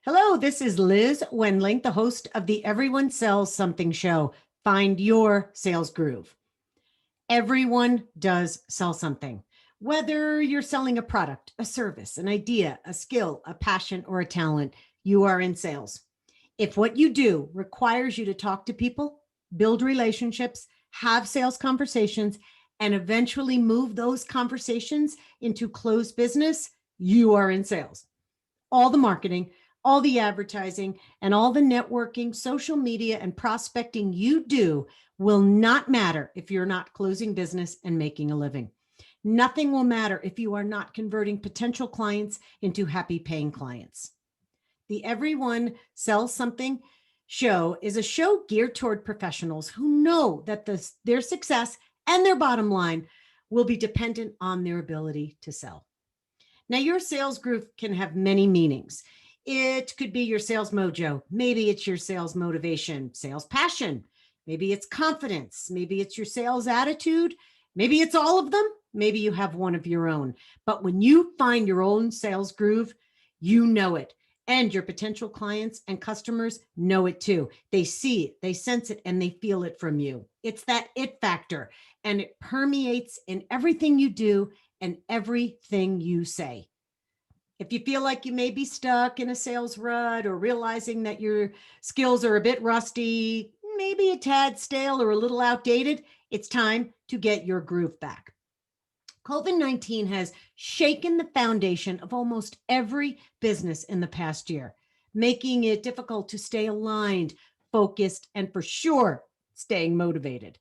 Hello, this is Liz Wendling, the host of the Everyone Sells Something show. Find your sales groove. Everyone does sell something. Whether you're selling a product, a service, an idea, a skill, a passion, or a talent, you are in sales. If what you do requires you to talk to people, build relationships, have sales conversations, and eventually move those conversations into closed business, you are in sales. All the marketing, all the advertising, and all the networking, social media, and prospecting you do will not matter if you're not closing business and making a living. Nothing will matter if you are not converting potential clients into happy paying clients. The Everyone Sells Something show is a show geared toward professionals who know that their success and their bottom line will be dependent on their ability to sell. Now, your sales groove can have many meanings. It could be your sales mojo. Maybe it's your sales motivation, sales passion. Maybe it's confidence. Maybe it's your sales attitude. Maybe it's all of them. Maybe you have one of your own. But when you find your own sales groove, you know it. And your potential clients and customers know it too. They see it, they sense it, and they feel it from you. It's that it factor, and it permeates in everything you do and everything you say. If you feel like you may be stuck in a sales rut or realizing that your skills are a bit rusty, maybe a tad stale or a little outdated, it's time to get your groove back. COVID-19 has shaken the foundation of almost every business in the past year, making it difficult to stay aligned, focused, and for sure, staying motivated.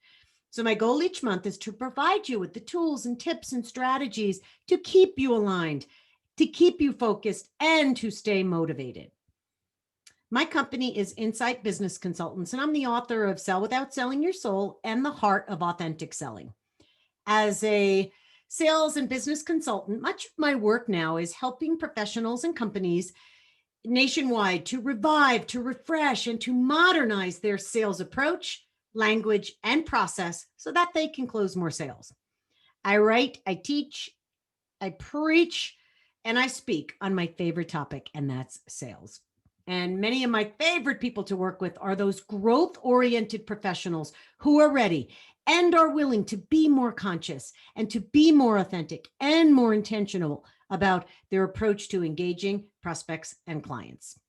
So my goal each month is to provide you with the tools and tips and strategies to keep you aligned, to keep you focused, and to stay motivated. My company is Insight Business Consultants, and I'm the author of Sell Without Selling Your Soul and The Heart of Authentic Selling. As a sales and business consultant, much of my work now is helping professionals and companies nationwide to revive, to refresh, and to modernize their sales approach, language, and process so that they can close more sales. I write, I teach, I preach, and I speak on my favorite topic, and that's sales. And many of my favorite people to work with are those growth-oriented professionals who are ready and are willing to be more conscious and to be more authentic and more intentional about their approach to engaging prospects and clients.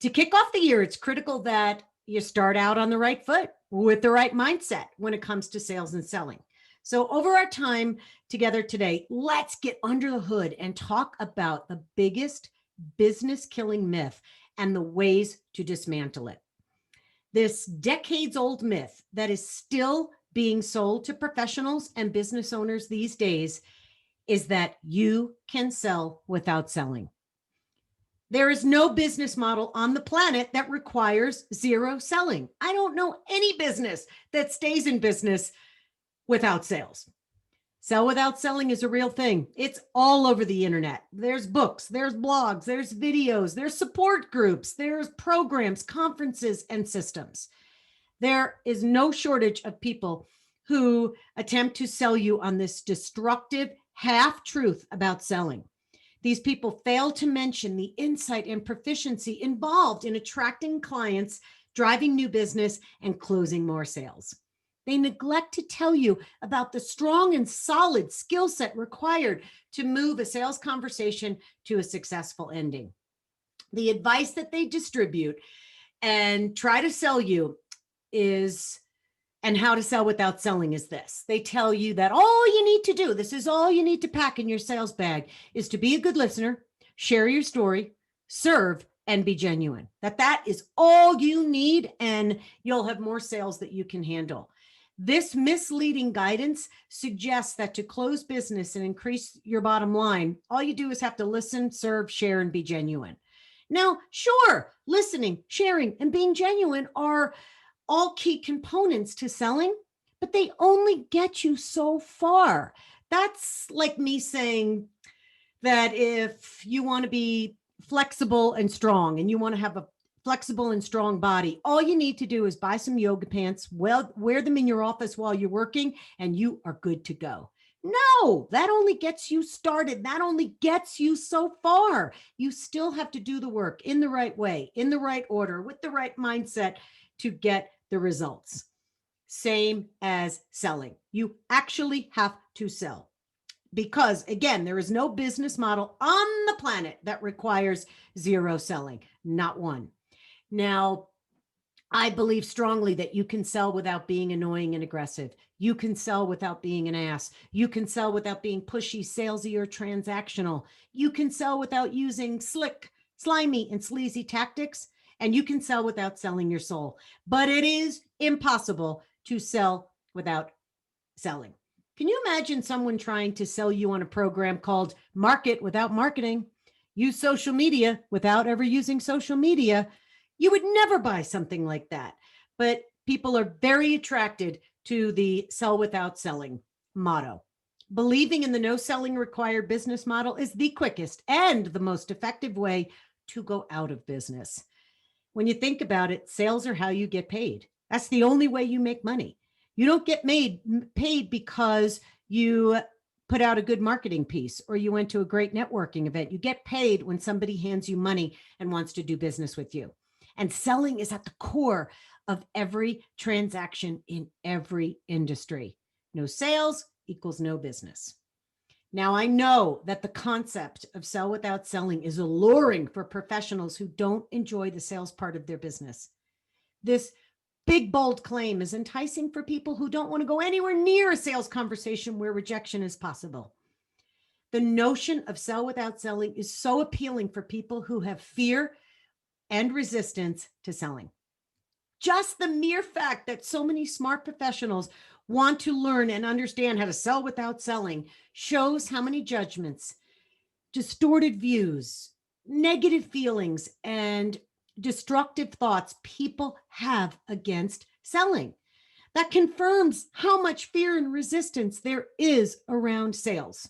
To kick off the year, it's critical that you start out on the right foot with the right mindset when it comes to sales and selling. So over our time together today, let's get under the hood and talk about the biggest business killing myth and the ways to dismantle it. This decades old myth that is still being sold to professionals and business owners these days is that you can sell without selling. There is no business model on the planet that requires zero selling. I don't know any business that stays in business without sales. Sell without selling is a real thing. It's all over the internet. There's books, there's blogs, there's videos, there's support groups, there's programs, conferences, and systems. There is no shortage of people who attempt to sell you on this destructive half-truth about selling. These people fail to mention the insight and proficiency involved in attracting clients, driving new business, and closing more sales. They neglect to tell you about the strong and solid skill set required to move a sales conversation to a successful ending. The advice that they distribute and try to sell you is, and how to sell without selling is this. They tell you that all you need to do, this is all you need to pack in your sales bag, is to be a good listener, share your story, serve, and be genuine. That is all you need, and you'll have more sales that you can handle. This misleading guidance suggests that to close business and increase your bottom line, all you do is have to listen, serve, share, and be genuine. Now, sure, listening, sharing, and being genuine are all key components to selling, but they only get you so far. That's like me saying that if you want to be flexible and strong and you want to have a flexible and strong body, all you need to do is buy some yoga pants, wear them in your office while you're working, and you are good to go. No, that only gets you started. That only gets you so far. You still have to do the work in the right way, in the right order, with the right mindset to get the results. Same as selling. You actually have to sell because, again, there is no business model on the planet that requires zero selling, not one. Now, I believe strongly that you can sell without being annoying and aggressive. You can sell without being an ass. You can sell without being pushy, salesy, or transactional. You can sell without using slick, slimy, and sleazy tactics. And you can sell without selling your soul. But it is impossible to sell without selling. Can you imagine someone trying to sell you on a program called Market without marketing? Use social media without ever using social media? You would never buy something like that. But people are very attracted to the sell without selling motto. Believing in the no selling required business model is the quickest and the most effective way to go out of business. When you think about it, sales are how you get paid. That's the only way you make money. You don't get paid because you put out a good marketing piece or you went to a great networking event. You get paid when somebody hands you money and wants to do business with you. And selling is at the core of every transaction in every industry. No sales equals no business. Now, I know that the concept of sell without selling is alluring for professionals who don't enjoy the sales part of their business. This big, bold claim is enticing for people who don't want to go anywhere near a sales conversation where rejection is possible. The notion of sell without selling is so appealing for people who have fear and resistance to selling. Just the mere fact that so many smart professionals want to learn and understand how to sell without selling shows how many judgments, distorted views, negative feelings, and destructive thoughts people have against selling. That confirms how much fear and resistance there is around sales,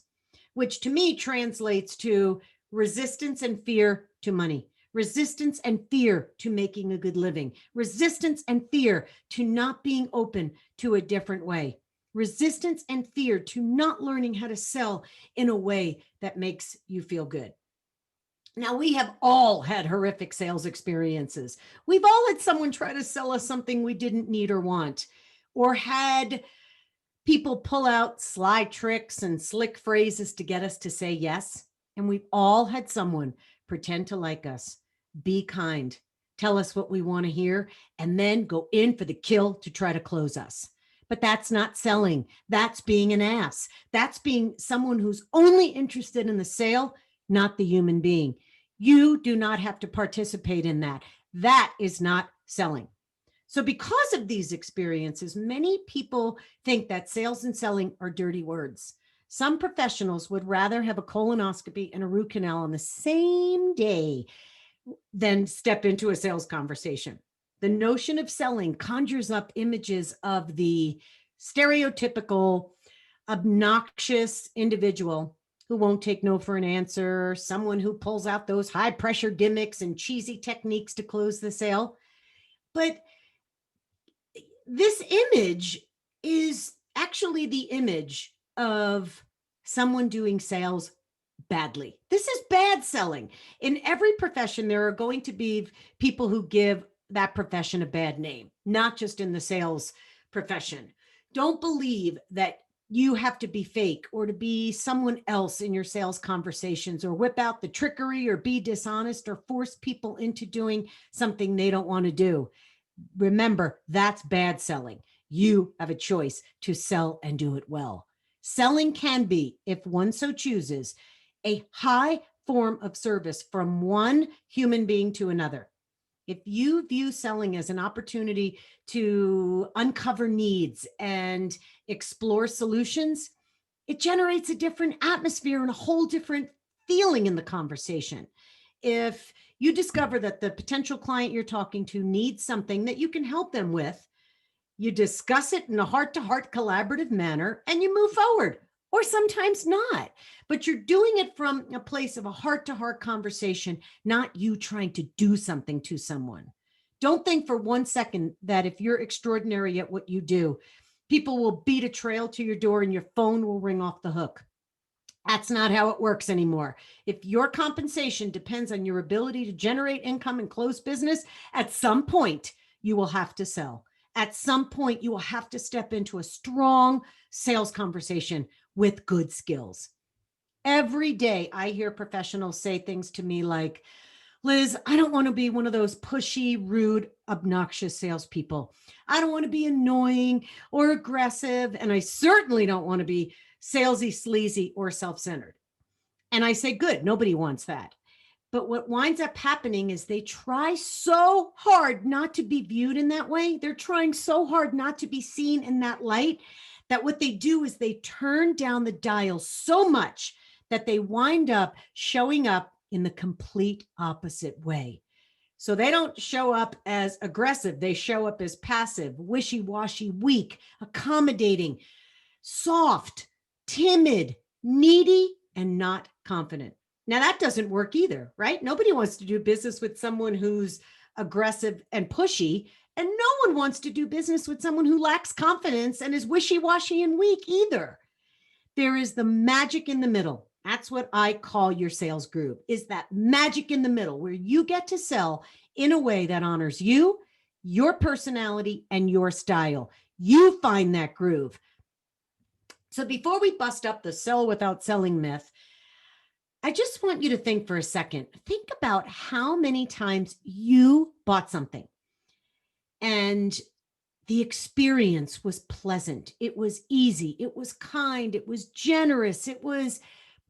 which to me translates to resistance and fear to money, resistance and fear to making a good living, resistance and fear to not being open to a different way, resistance and fear to not learning how to sell in a way that makes you feel good. Now, we have all had horrific sales experiences. We've all had someone try to sell us something we didn't need or want, or had people pull out sly tricks and slick phrases to get us to say yes. And we've all had someone pretend to like us, be kind, tell us what we want to hear, and then go in for the kill to try to close us. But that's not selling. That's being an ass. That's being someone who's only interested in the sale, not the human being. You do not have to participate in that. That is not selling. So because of these experiences, many people think that sales and selling are dirty words. Some professionals would rather have a colonoscopy and a root canal on the same day than step into a sales conversation. The notion of selling conjures up images of the stereotypical, obnoxious individual who won't take no for an answer, someone who pulls out those high pressure gimmicks and cheesy techniques to close the sale. But this image is actually the image of someone doing sales badly. This is bad selling. In every profession, there are going to be people who give that profession a bad name, not just in the sales profession. Don't believe that you have to be fake or to be someone else in your sales conversations or whip out the trickery or be dishonest or force people into doing something they don't want to do. Remember, that's bad selling. You have a choice to sell and do it well. Selling can be, if one so chooses, a high form of service from one human being to another. If you view selling as an opportunity to uncover needs and explore solutions, it generates a different atmosphere and a whole different feeling in the conversation. If you discover that the potential client you're talking to needs something that you can help them with, you discuss it in a heart-to-heart collaborative manner and you move forward, or sometimes not. But you're doing it from a place of a heart-to-heart conversation, not you trying to do something to someone. Don't think for one second that if you're extraordinary at what you do, People will beat a trail to your door and your phone will ring off the hook. That's not how it works anymore. If your compensation depends on your ability to generate income and close business, at some point you will have to sell. At some point, you will have to step into a strong sales conversation with good skills. Every day, I hear professionals say things to me like, Liz, I don't want to be one of those pushy, rude, obnoxious salespeople. I don't want to be annoying or aggressive. And I certainly don't want to be salesy, sleazy, or self centered. And I say, good, nobody wants that. But what winds up happening is they try so hard not to be viewed in that way. They're trying so hard not to be seen in that light that what they do is they turn down the dial so much that they wind up showing up in the complete opposite way. So they don't show up as aggressive. They show up as passive, wishy-washy, weak, accommodating, soft, timid, needy, and not confident. Now that doesn't work either, right? Nobody wants to do business with someone who's aggressive and pushy, and no one wants to do business with someone who lacks confidence and is wishy-washy and weak either. There is the magic in the middle. That's what I call your sales groove, is that magic in the middle where you get to sell in a way that honors you, your personality, and your style. You find that groove. So before we bust up the sell without selling myth, I just want you to think for a second. Think about how many times you bought something and the experience was pleasant. It was easy. It was kind. It was generous. It was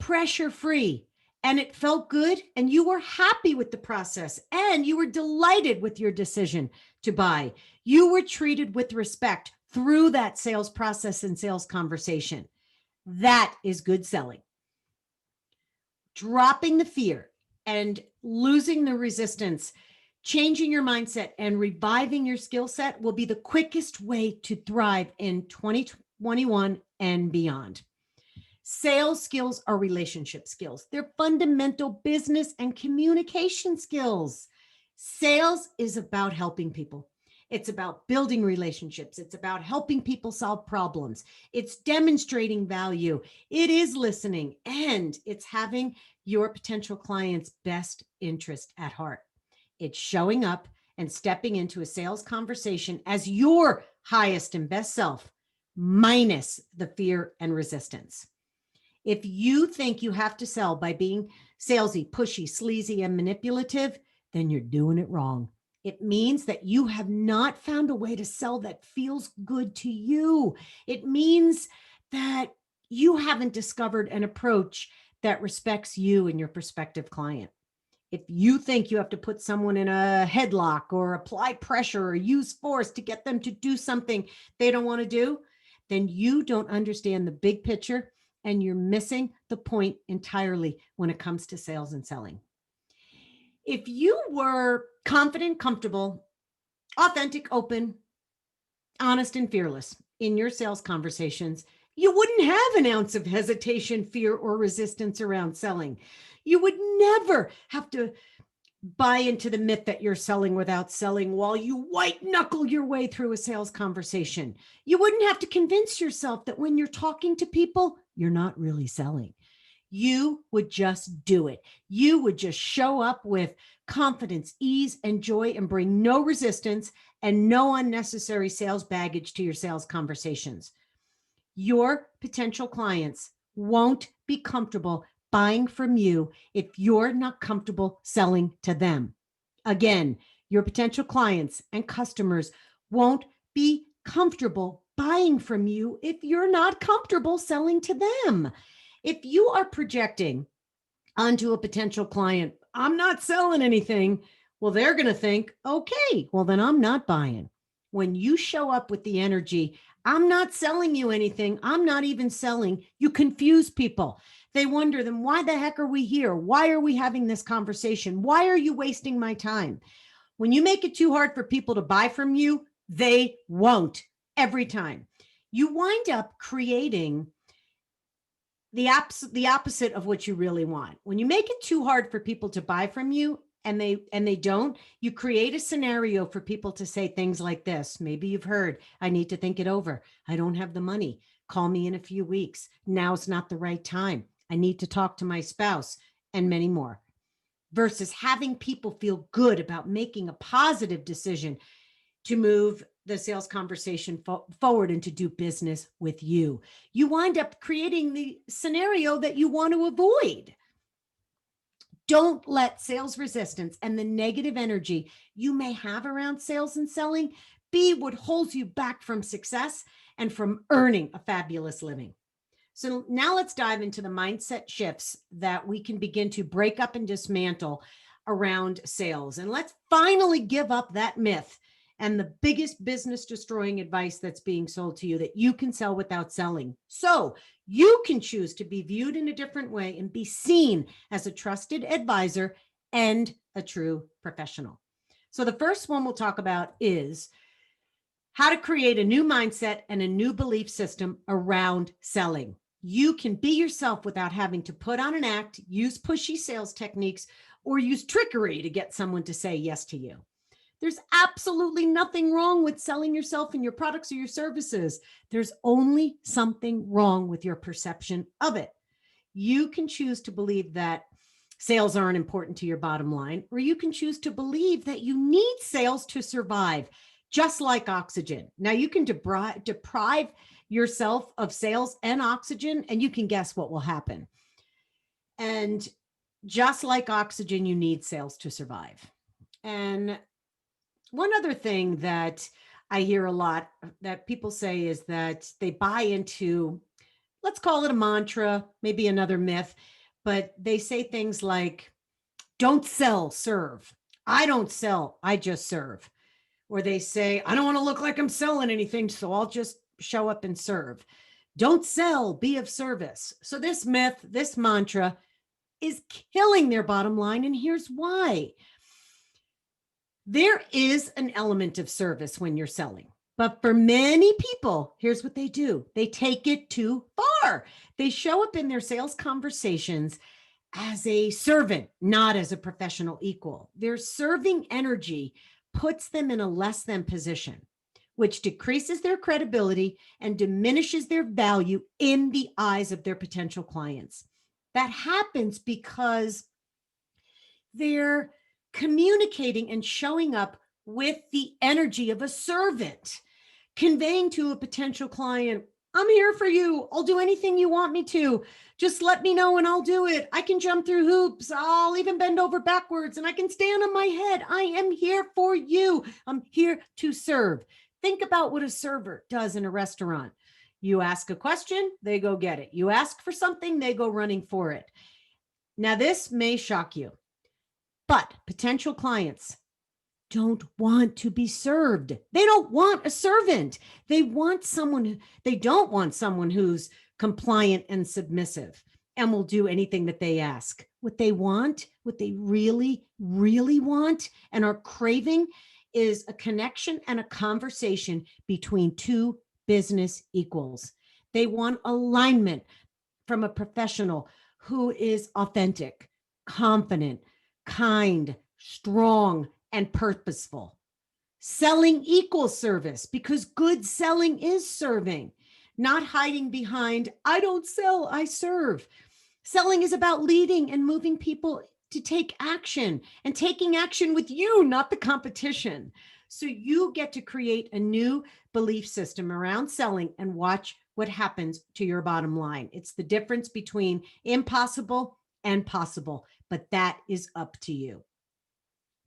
pressure-free. And it felt good. And you were happy with the process. And you were delighted with your decision to buy. You were treated with respect through that sales process and sales conversation. That is good selling. Dropping the fear and losing the resistance, changing your mindset and reviving your skill set will be the quickest way to thrive in 2021 and beyond. Sales skills are relationship skills. They're fundamental business and communication skills. Sales is about helping people. It's about building relationships. It's about helping people solve problems. It's demonstrating value. It is listening, and it's having your potential client's best interest at heart. It's showing up and stepping into a sales conversation as your highest and best self, minus the fear and resistance. If you think you have to sell by being salesy, pushy, sleazy, and manipulative, then you're doing it wrong. It means that you have not found a way to sell that feels good to you. It means that you haven't discovered an approach that respects you and your prospective client. If you think you have to put someone in a headlock or apply pressure or use force to get them to do something they don't want to do, then you don't understand the big picture and you're missing the point entirely when it comes to sales and selling. If you were confident, comfortable, authentic, open, honest, and fearless in your sales conversations, you wouldn't have an ounce of hesitation, fear, or resistance around selling. You would never have to buy into the myth that you're selling without selling while you white knuckle your way through a sales conversation. You wouldn't have to convince yourself that when you're talking to people, you're not really selling. You would just do it. You would just show up with confidence, ease, and joy and bring no resistance and no unnecessary sales baggage to your sales conversations. Your potential clients won't be comfortable buying from you if you're not comfortable selling to them. Again, your potential clients and customers won't be comfortable buying from you if you're not comfortable selling to them. If you are projecting onto a potential client, I'm not selling anything, well, they're going to think, okay, well, then I'm not buying. When you show up with the energy, I'm not selling you anything, I'm not even selling, you confuse people. They wonder, then why the heck are we here? Why are we having this conversation? Why are you wasting my time? When you make it too hard for people to buy from you, they won't every time. You wind up creating the opposite of what you really want. When you make it too hard for people to buy from you, and they don't, you create a scenario for people to say things like this. Maybe you've heard, I need to think it over. I don't have the money. Call me in a few weeks. Now's not the right time. I need to talk to my spouse, and many more. Versus having people feel good about making a positive decision to move the sales conversation forward and to do business with you. You wind up creating the scenario that you want to avoid. Don't let sales resistance and the negative energy you may have around sales and selling be what holds you back from success and from earning a fabulous living. So now let's dive into the mindset shifts that we can begin to break up and dismantle around sales. And let's finally give up that myth and the biggest business destroying advice that's being sold to you, that you can sell without selling. So you can choose to be viewed in a different way and be seen as a trusted advisor and a true professional. So the first one we'll talk about is how to create a new mindset and a new belief system around selling. You can be yourself without having to put on an act, use pushy sales techniques, or use trickery to get someone to say yes to you. There's absolutely nothing wrong with selling yourself and your products or your services. There's only something wrong with your perception of it. You can choose to believe that sales aren't important to your bottom line, or you can choose to believe that you need sales to survive, just like oxygen. Now, you can deprive yourself of sales and oxygen, and you can guess what will happen. And just like oxygen, you need sales to survive. And one other thing that I hear a lot that people say is that they buy into, let's call it a mantra, maybe another myth, but they say things like, don't sell, serve. I don't sell, I just serve. Or they say, I don't want to look like I'm selling anything, so I'll just show up and serve. Don't sell, be of service. So this myth, this mantra is killing their bottom line. And here's why. There is an element of service when you're selling. But for many people, here's what they do. They take it too far. They show up in their sales conversations as a servant, not as a professional equal. Their serving energy puts them in a less than position, which decreases their credibility and diminishes their value in the eyes of their potential clients. That happens because they're communicating and showing up with the energy of a servant, conveying to a potential client, I'm here for you. I'll do anything you want me to. Just let me know and I'll do it. I can jump through hoops. I'll even bend over backwards and I can stand on my head. I am here for you. I'm here to serve. Think about what a server does in a restaurant. You ask a question, they go get it. You ask for something, they go running for it. Now, this may shock you, but potential clients don't want to be served. They don't want a servant. They don't want someone who's compliant and submissive and will do anything that they ask. What they want, what they really, really want and are craving is a connection and a conversation between two business equals. They want alignment from a professional who is authentic, confident, kind, strong, and purposeful. Selling equals service because good selling is serving, not hiding behind, I don't sell, I serve. Selling is about leading and moving people to take action and taking action with you, not the competition. So you get to create a new belief system around selling and watch what happens to your bottom line. It's the difference between impossible and possible, but that is up to you.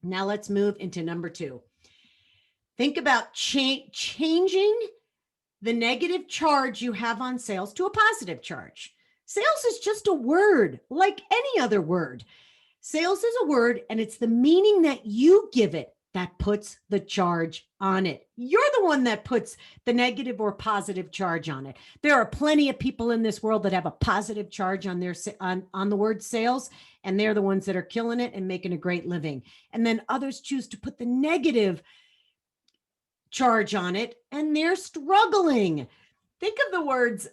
Now let's move into number 2. Think about changing the negative charge you have on sales to a positive charge. Sales is just a word, like any other word. Sales is a word, and it's the meaning that you give it that puts the charge on it. You're the one that puts the negative or positive charge on it. There are plenty of people in this world that have a positive charge on their on the word sales, and they're the ones that are killing it and making a great living. And then others choose to put the negative charge on it, and they're struggling. Think of the words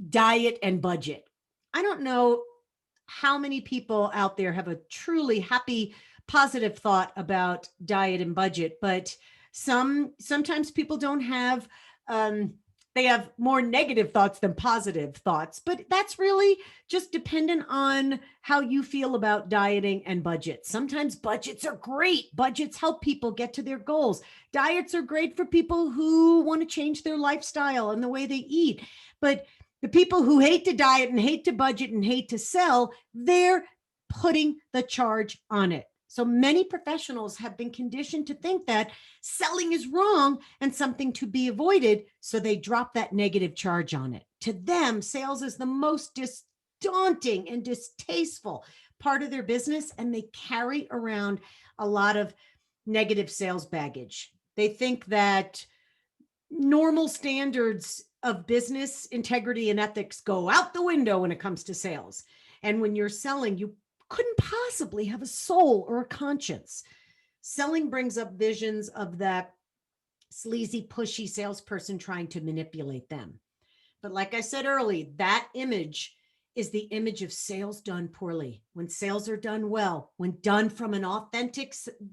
diet and budget. I don't know how many people out there have a truly happy positive thought about diet and budget, but sometimes people don't have, they have more negative thoughts than positive thoughts, but that's really just dependent on how you feel about dieting and budgets. Sometimes budgets are great. Budgets help people get to their goals. Diets are great for people who want to change their lifestyle and the way they eat. But the people who hate to diet and hate to budget and hate to sell, they're putting the charge on it. So many professionals have been conditioned to think that selling is wrong and something to be avoided. So they drop that negative charge on it. To them, sales is the most daunting and distasteful part of their business. And they carry around a lot of negative sales baggage. They think that normal standards of business integrity and ethics go out the window when it comes to sales. And when you're selling, you couldn't possibly have a soul or a conscience. Selling brings up visions of that sleazy, pushy salesperson trying to manipulate them. But like I said early, that image is the image of sales done poorly. When sales are done well, when done from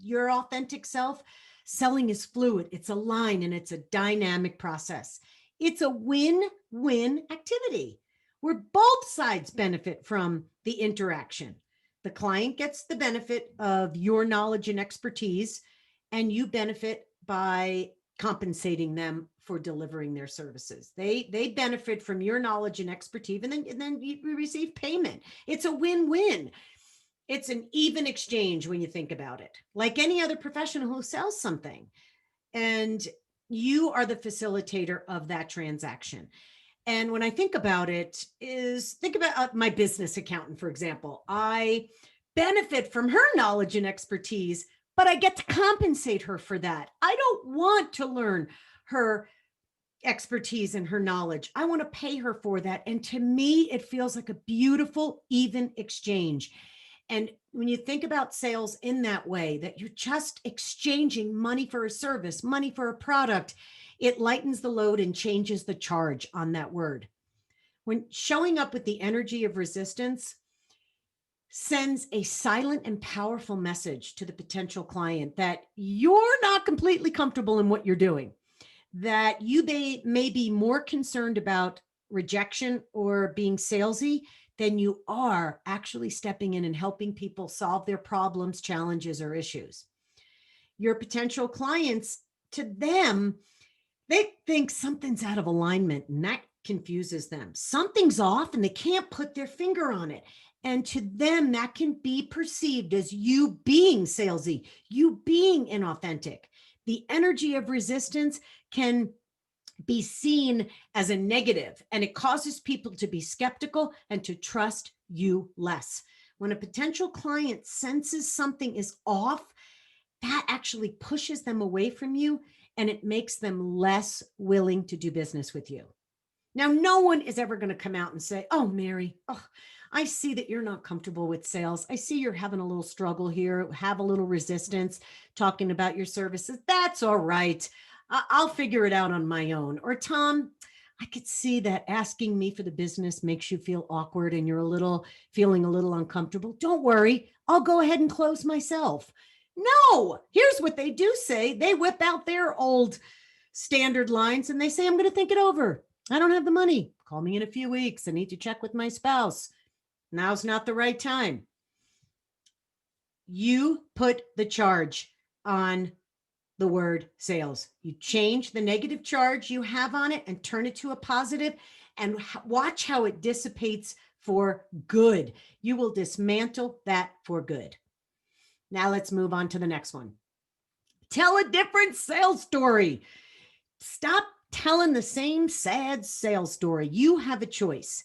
your authentic self, selling is fluid, it's a line, and it's a dynamic process. It's a win-win activity where both sides benefit from the interaction. The client gets the benefit of your knowledge and expertise, and you benefit by compensating them for delivering their services. They benefit from your knowledge and expertise, and then you receive payment. It's a win-win. It's an even exchange when you think about it, like any other professional who sells something. And you are the facilitator of that transaction. And when I think about it, think about my business accountant, for example. I benefit from her knowledge and expertise, but I get to compensate her for that. I don't want to learn her expertise and her knowledge. I want to pay her for that. And to me, it feels like a beautiful, even exchange. And when you think about sales in that way, that you're just exchanging money for a service, money for a product, it lightens the load and changes the charge on that word. When showing up with the energy of resistance sends a silent and powerful message to the potential client that you're not completely comfortable in what you're doing, that you may be more concerned about rejection or being salesy than you are actually stepping in and helping people solve their problems, challenges, or issues. Your potential clients, to them, they think something's out of alignment, and that confuses them. Something's off and they can't put their finger on it. And to them, that can be perceived as you being salesy, you being inauthentic. The energy of resistance can be seen as a negative, and it causes people to be skeptical and to trust you less. When a potential client senses something is off, that actually pushes them away from you, and it makes them less willing to do business with you. Now, no one is ever going to come out and say, "Oh, Mary, I see that you're not comfortable with sales. I see you're having a little struggle here, have a little resistance talking about your services. That's all right. I'll figure it out on my own." Or, "Tom, I could see that asking me for the business makes you feel awkward and you're feeling a little uncomfortable. Don't worry. I'll go ahead and close myself." No, here's what they do say. They whip out their old standard lines and they say, "I'm going to think it over. I don't have the money. Call me in a few weeks. I need to check with my spouse. Now's not the right time." You put the charge on the word sales. You change the negative charge you have on it and turn it to a positive, and watch how it dissipates for good. You will dismantle that for good. Now let's move on to the next one. Tell a different sales story. Stop telling the same sad sales story. You have a choice.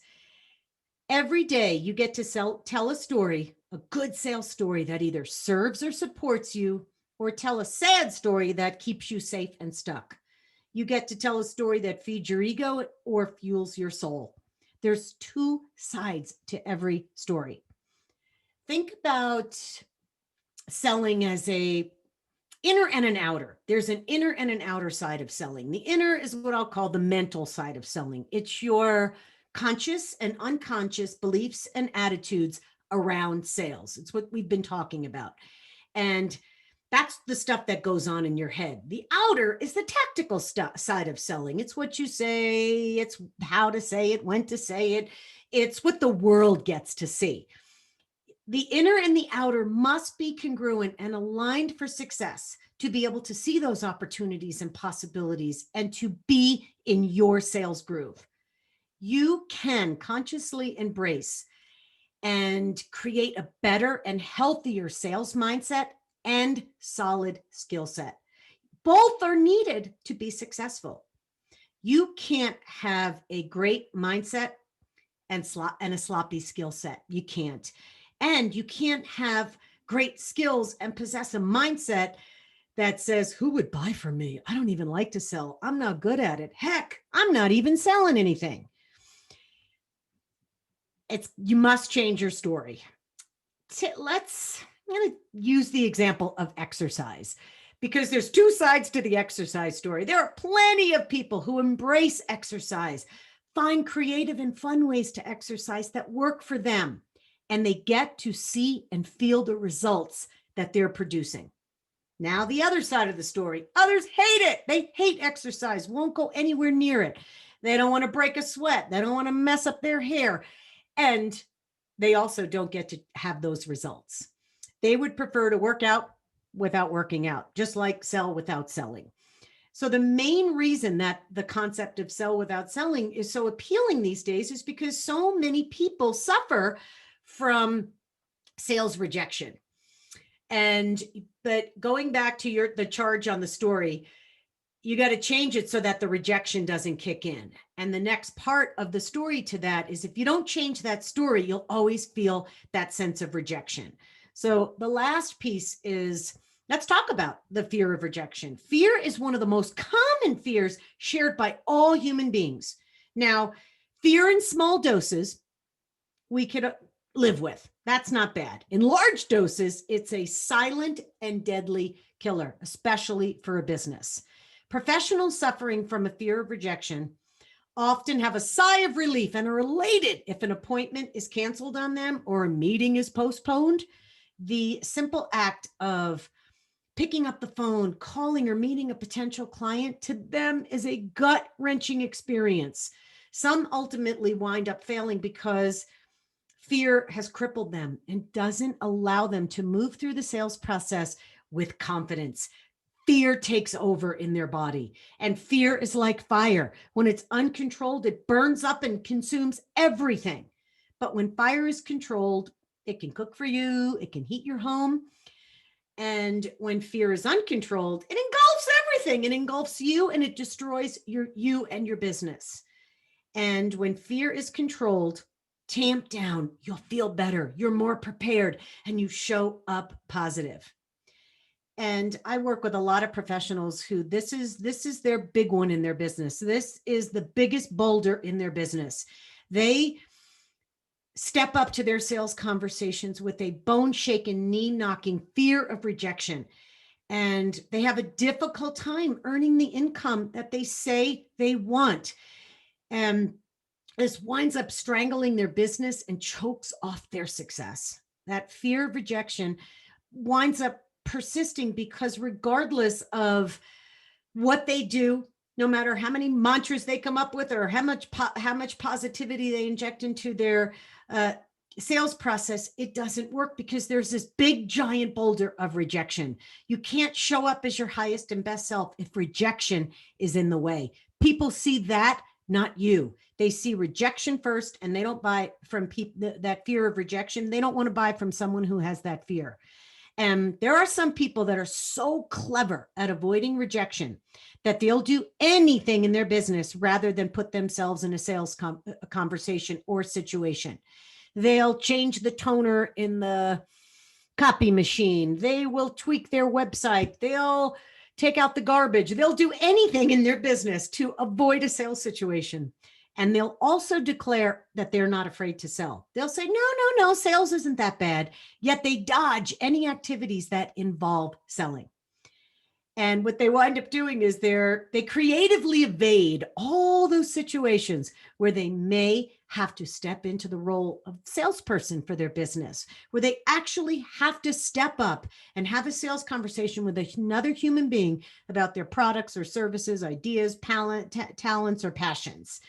Every day you get to tell a story, a good sales story that either serves or supports you, or tell a sad story that keeps you safe and stuck. You get to tell a story that feeds your ego or fuels your soul. There's two sides to every story. Think about selling as a inner and an outer. There's an inner and an outer side of selling. The inner is what I'll call the mental side of selling. It's your conscious and unconscious beliefs and attitudes around sales. It's what we've been talking about. And that's the stuff that goes on in your head. The outer is the tactical side of selling. It's what you say, it's how to say it, when to say it. It's what the world gets to see. The inner and the outer must be congruent and aligned for success to be able to see those opportunities and possibilities and to be in your sales groove. You can consciously embrace and create a better and healthier sales mindset and solid skill set. Both are needed to be successful. You can't have a great mindset and a sloppy skill set. You can't. And you can't have great skills and possess a mindset that says, who would buy from me? I don't even like to sell. I'm not good at it. Heck, I'm not even selling anything. You must change your story. I'm going to use the example of exercise because there's two sides to the exercise story. There are plenty of people who embrace exercise, find creative and fun ways to exercise that work for them, and they get to see and feel the results that they're producing. Now, the other side of the story, others hate it. They hate exercise, won't go anywhere near it. They don't want to break a sweat. They don't want to mess up their hair. And they also don't get to have those results. They would prefer to work out without working out, just like sell without selling. So the main reason that the concept of sell without selling is so appealing these days is because so many people suffer from sales rejection. But going back to the charge on the story, you got to change it so that the rejection doesn't kick in. And the next part of the story to that is if you don't change that story, you'll always feel that sense of rejection. So the last piece is, let's talk about the fear of rejection. Fear is one of the most common fears shared by all human beings. Now, fear in small doses, we could live with. That's not bad. In large doses, it's a silent and deadly killer, especially for a business. Professionals suffering from a fear of rejection often have a sigh of relief and are elated if an appointment is canceled on them or a meeting is postponed. The simple act of picking up the phone, calling or meeting a potential client, to them is a gut-wrenching experience. Some ultimately wind up failing because fear has crippled them and doesn't allow them to move through the sales process with confidence. Fear takes over in their body, and fear is like fire. When it's uncontrolled, it burns up and consumes everything. But when fire is controlled, it can cook for you, it can heat your home. And when fear is uncontrolled, it engulfs everything. It engulfs you and it destroys you and your business. And when fear is controlled, tamped down, you'll feel better, you're more prepared, and you show up positive. And I work with a lot of professionals who this is their big one in their business. This is the biggest boulder in their business. They step up to their sales conversations with a bone-shaking, knee-knocking fear of rejection. And they have a difficult time earning the income that they say they want. And this winds up strangling their business and chokes off their success. That fear of rejection winds up persisting because regardless of what they do, no matter how many mantras they come up with or how much positivity they inject into their sales process, it doesn't work because there's this big giant boulder of rejection. You can't show up as your highest and best self if rejection is in the way. People see that, not you. They see rejection first, and they don't buy from people that fear of rejection. They don't want to buy from someone who has that fear. And there are some people that are so clever at avoiding rejection that they'll do anything in their business rather than put themselves in a sales conversation or situation. They'll change the toner in the copy machine. They will tweak their website. They'll take out the garbage. They'll do anything in their business to avoid a sales situation. And they'll also declare that they're not afraid to sell. They'll say, no, sales isn't that bad. Yet they dodge any activities that involve selling. And what they wind up doing is they creatively evade all those situations where they may have to step into the role of salesperson for their business, where they actually have to step up and have a sales conversation with another human being about their products or services, ideas, talents, or passions.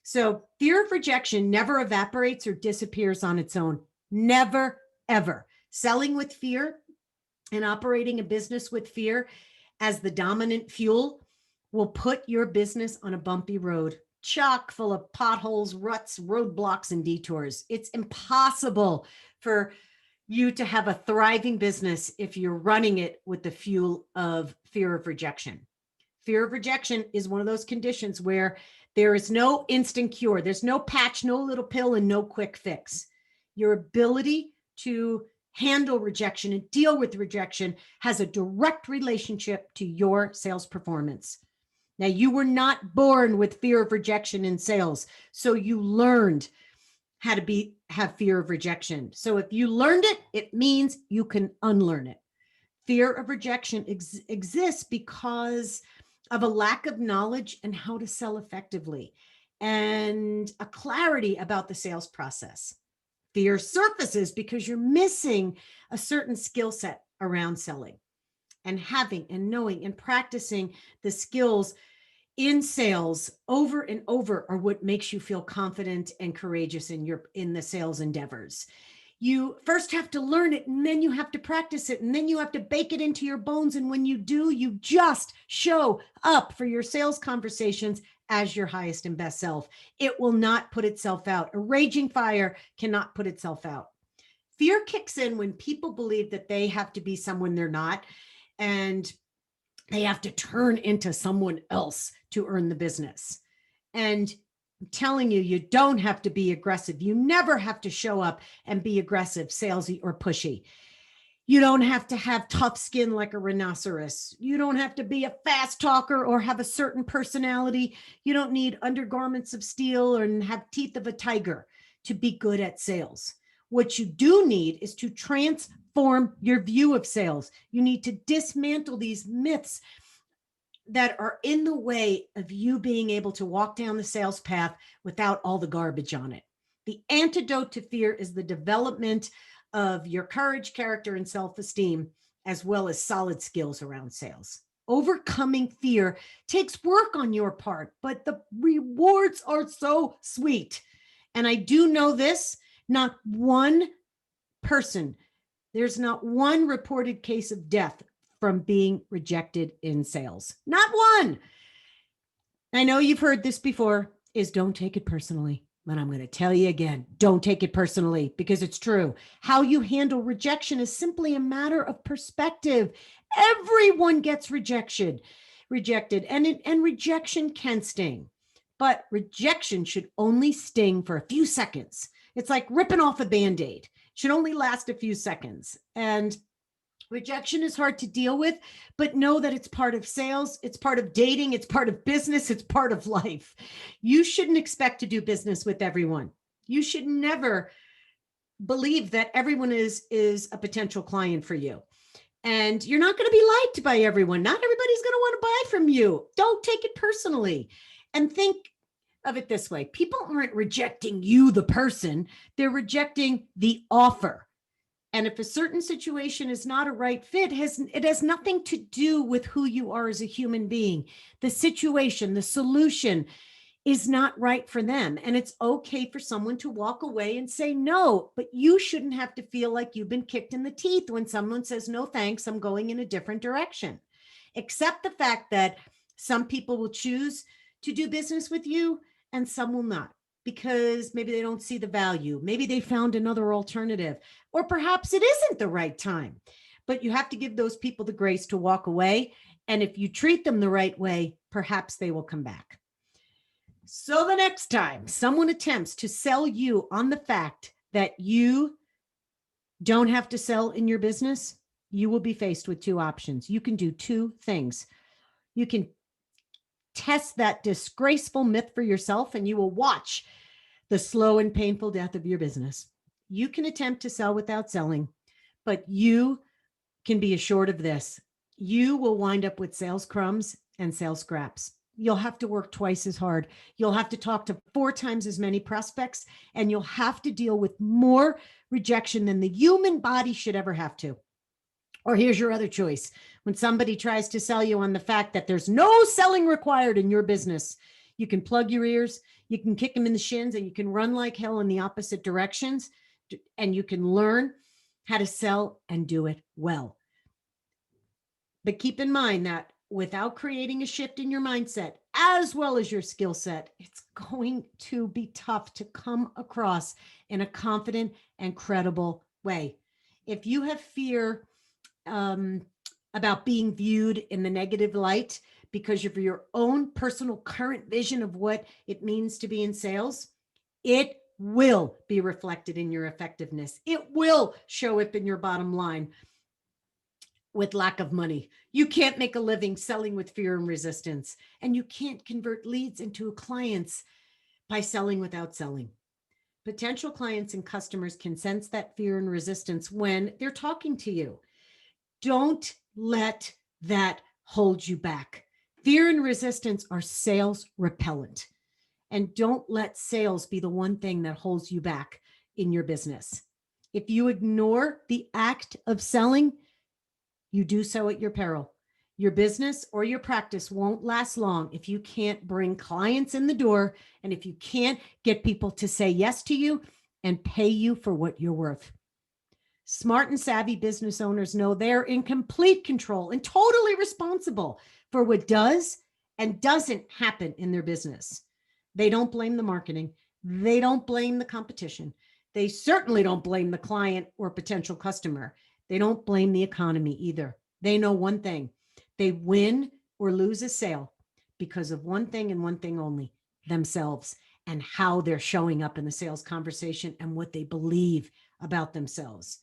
So fear of rejection never evaporates or disappears on its own. Never, ever. Selling with fear and operating a business with fear as the dominant fuel will put your business on a bumpy road, chock full of potholes, ruts, roadblocks, and detours. It's impossible for you to have a thriving business if you're running it with the fuel of fear of rejection. Fear of rejection is one of those conditions where there is no instant cure. There's no patch, no little pill, and no quick fix. Your ability to handle rejection and deal with rejection has a direct relationship to your sales performance. Now, you were not born with fear of rejection in sales, so you learned how to have fear of rejection. So if you learned it, it means you can unlearn it. Fear of rejection exists because of a lack of knowledge and how to sell effectively and a clarity about the sales process. Fear surfaces because you're missing a certain skill set around selling, and having and knowing and practicing the skills in sales over and over are what makes you feel confident and courageous in the sales endeavors. You first have to learn it, and then you have to practice it, and then you have to bake it into your bones. And when you do, you just show up for your sales conversations as your highest and best self. It will not put itself out. A raging fire cannot put itself out. Fear kicks in when people believe that they have to be someone they're not, and they have to turn into someone else to earn the business. And I'm telling you, you don't have to be aggressive. You never have to show up and be aggressive, salesy, or pushy. You don't have to have tough skin like a rhinoceros. You don't have to be a fast talker or have a certain personality. You don't need undergarments of steel or have teeth of a tiger to be good at sales. What you do need is to transform your view of sales. You need to dismantle these myths that are in the way of you being able to walk down the sales path without all the garbage on it. The antidote to fear is the development of your courage, character, and self-esteem, as well as solid skills around sales. Overcoming fear takes work on your part, but the rewards are so sweet. And I do know this, not one person, there's not one reported case of death from being rejected in sales. Not one. I know you've heard this before, is don't take it personally. But I'm going to tell you again, don't take it personally, because it's true. How you handle rejection is simply a matter of perspective. Everyone gets rejected, and rejection can sting. But rejection should only sting for a few seconds. It's like ripping off a Band-Aid. It should only last a few seconds. And rejection is hard to deal with, but know that it's part of sales, it's part of dating, it's part of business, it's part of life. You shouldn't expect to do business with everyone. You should never believe that everyone is a potential client for you. And you're not going to be liked by everyone. Not everybody's going to want to buy from you. Don't take it personally. And think of it this way. People aren't rejecting you, the person. They're rejecting the offer. And if a certain situation is not a right fit, it has nothing to do with who you are as a human being. The situation, the solution is not right for them. And it's okay for someone to walk away and say no, but you shouldn't have to feel like you've been kicked in the teeth when someone says, no, thanks, I'm going in a different direction. Accept the fact that some people will choose to do business with you and some will not, because maybe they don't see the value. Maybe they found another alternative, or perhaps it isn't the right time. But you have to give those people the grace to walk away. And if you treat them the right way, perhaps they will come back. So the next time someone attempts to sell you on the fact that you don't have to sell in your business, you will be faced with two options. You can do two things. You can test that disgraceful myth for yourself, and you will watch the slow and painful death of your business. You can attempt to sell without selling, but you can be assured of this. you will wind up with sales crumbs and sales scraps. You'll have to work twice as hard. You'll have to talk to 4 times as many prospects, and you'll have to deal with more rejection than the human body should ever have to. Or here's your other choice. When somebody tries to sell you on the fact that there's no selling required in your business, you can plug your ears, you can kick them in the shins, and you can run like hell in the opposite directions. And you can learn how to sell and do it well. But keep in mind that without creating a shift in your mindset as well as your skill set, it's going to be tough to come across in a confident and credible way. If you have fear um, about being viewed in the negative light because of your own personal current vision of what it means to be in sales, it will be reflected in your effectiveness. It will show up in your bottom line with lack of money. You can't make a living selling with fear and resistance, and you can't convert leads into clients by selling without selling. Potential clients and customers can sense that fear and resistance when they're talking to you. Don't let that hold you back. Fear and resistance are sales repellent. And don't let sales be the one thing that holds you back in your business. If you ignore the act of selling, you do so at your peril. Your business or your practice won't last long if you can't bring clients in the door and if you can't get people to say yes to you and pay you for what you're worth. Smart and savvy business owners know they're in complete control and totally responsible for what does and doesn't happen in their business. They don't blame the marketing. They don't blame the competition. They certainly don't blame the client or potential customer. They don't blame the economy either. They know one thing: they win or lose a sale because of one thing and one thing only: themselves and how they're showing up in the sales conversation and what they believe about themselves.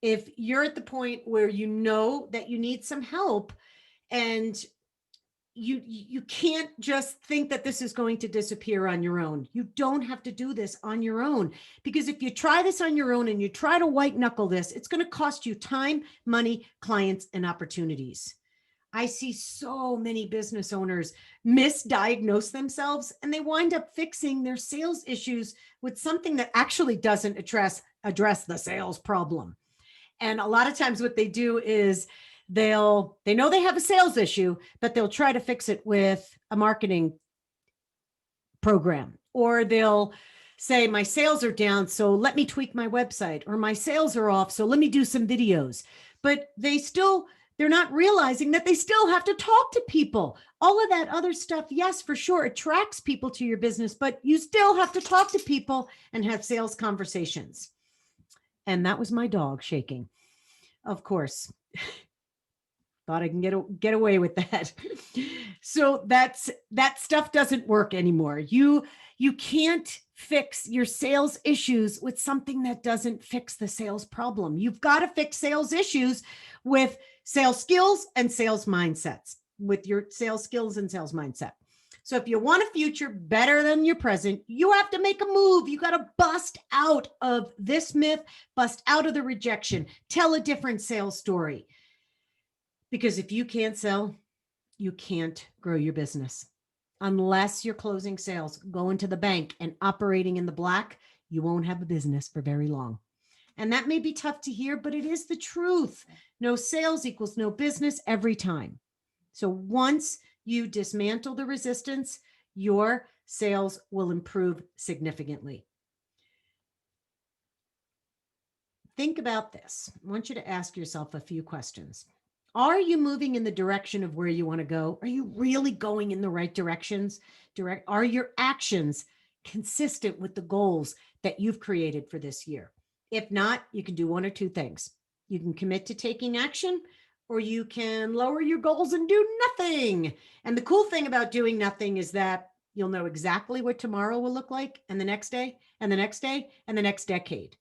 If you're at the point where you know that you need some help and you can't just think that this is going to disappear on your own. You don't have to do this on your own, because if you try this on your own and you try to white knuckle this, it's going to cost you time, money, clients, and opportunities. I see so many business owners misdiagnose themselves and they wind up fixing their sales issues with something that actually doesn't address the sales problem. And a lot of times what they do is they know they have a sales issue, but they'll try to fix it with a marketing program, or they'll say my sales are down, so let me tweak my website, or my sales are off, so let me do some videos. But they're not realizing that they still have to talk to people. All of that other stuff, yes, for sure, attracts people to your business, but you still have to talk to people and have sales conversations. And that was my dog shaking. Of course, thought I can get away with that. So that stuff doesn't work anymore. You can't fix your sales issues with something that doesn't fix the sales problem. You've got to fix sales issues with sales skills and sales mindsets, with your sales skills and sales mindset. So if you want a future better than your present, you have to make a move. You got to bust out of this myth, bust out of the rejection, tell a different sales story. Because if you can't sell, you can't grow your business. Unless you're closing sales, going to the bank and operating in the black, you won't have a business for very long. And that may be tough to hear, but it is the truth. No sales equals no business every time. So once you dismantle the resistance, your sales will improve significantly. Think about this. I want you to ask yourself a few questions. Are you moving in the direction of where you want to go? Are you really going in the right directions? Are your actions consistent with the goals that you've created for this year? If not, you can do one or two things. You can commit to taking action, or you can lower your goals and do nothing. And the cool thing about doing nothing is that you'll know exactly what tomorrow will look like, and the next day, and the next day, and the next decade.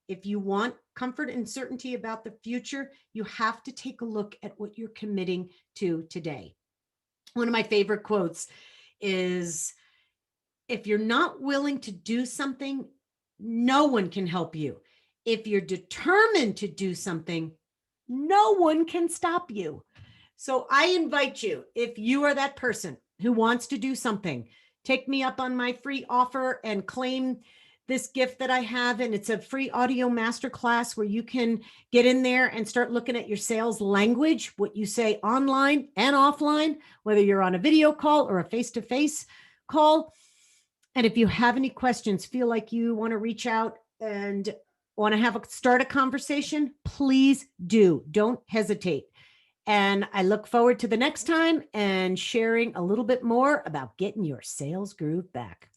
If you want comfort and certainty about the future, you have to take a look at what you're committing to today. One of my favorite quotes is, if you're not willing to do something, no one can help you. If you're determined to do something, No one can stop you. So I invite you, if you are that person who wants to do something, take me up on my free offer and claim this gift that I have. And it's a free audio masterclass where you can get in there and start looking at your sales language, what you say online and offline, whether you're on a video call or a face-to-face call. And if you have any questions, feel like you want to reach out and want to start a conversation, please do. Don't hesitate. And I look forward to the next time and sharing a little bit more about getting your sales groove back.